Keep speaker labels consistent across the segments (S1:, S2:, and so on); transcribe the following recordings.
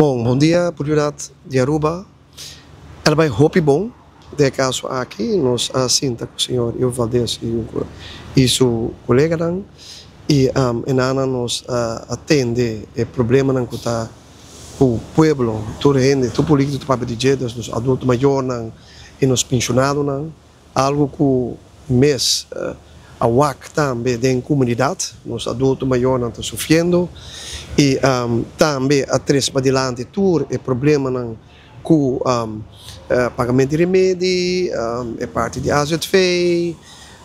S1: Bom dia, oportunidade de Aruba. Ela vai hopi bom, de caso aqui, nós assinta com o senhor Ivo Valdez e seu colega, e enana nos atende o problema que está o pueblo, toda gente, todo político, todo papel de jetas, os adultos maiores e nos pensionados, algo que o mês a WAC também tem comunidade, os adultos maiores estão sofrendo, e também a três para adiante tudo é problema com pagamento de remédio, é parte de AZV,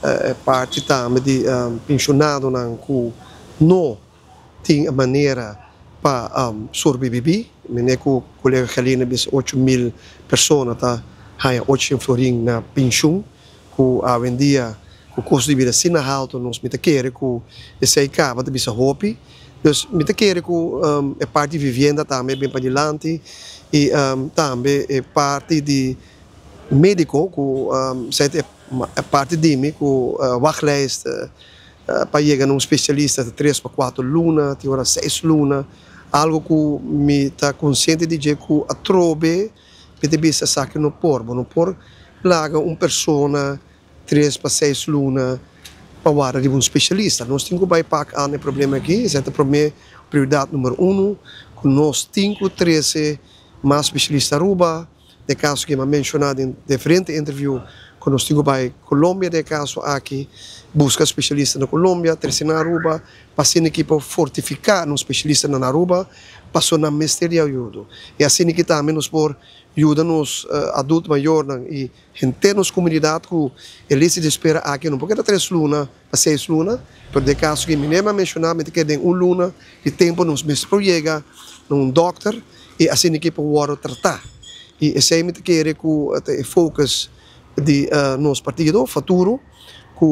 S1: é parte também de pensionado que não tem a maneira para sobreviver. Minha colega Helena disse 8.000 pessoas tá ganham 800 florins na pensão, que hoje em dia o custo de vida assim alto, nós me querem que esse aí acaba de ser hopi. Então, me querem que é parte de vivenda também bem para adiante e também é parte de médico que é parte de mim que wachtlijst para chegar num especialista de 3 para 4 lunas, tem hora 6 lunas, algo que me está consciente de que a trobe me deve ser saque no por plaga uma pessoa 3 para 6 lunas para de um especialista. Nós temos que bypassar o problema aqui, essa é a prioridade número 1, que nós temos que 13 mais especialistas Aruba, de caso que eu mencionado em diferentes entrevistas, que nós temos que ir para Colômbia, de caso aqui, buscar especialistas na Colômbia, 13 na Aruba, passando aqui para fortificar um especialista na Aruba, passou na mestre ajuda. E assim que também nos por ajuda nos adultos maiores e gente nas comunidades que eles se espera aqui não porque 3 lunas para 6 lunas, mas de caso que me nem mencionar, que tem 1 luna de tempo nos mestres chega num doctor e assim que para tratar. E esse aí me quer que o focus de nosso partido futuro que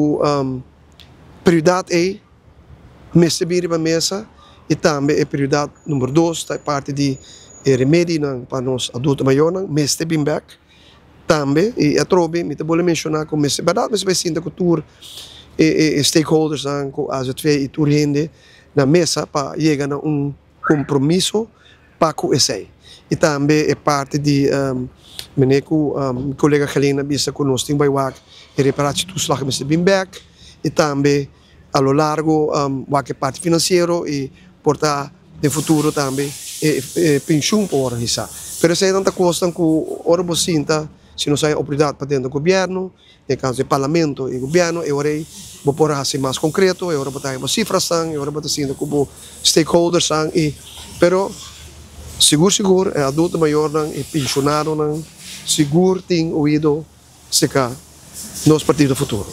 S1: prioridade é mestre vir para a mesa e também a prioridade número 2 da parte de remédio para os adultos maiores, mestre bem back também, e a trobe, me vou mencionar como mestre, verdade, mas vai ser da cultura e stakeholders, com as e tudo gente na mesa para chegar a compromisso para com esse. E também é parte de minha colega Helena disse que nós temos que reparar tudo slag mestre bem back e também a lo largo a parte financeira e portar no futuro também pensão para organizar. Mas essa é tanta coisa que ora você sinta, se não sai autoridade para dentro do governo, no caso do parlamento e governo, eu vou pôr assim mais concreto, eu vou botar cifras, eu vou botar como stakeholders, pero seguro, é adulto maior e pensionado, seguro tem ouvido se cá nos partidos do futuro.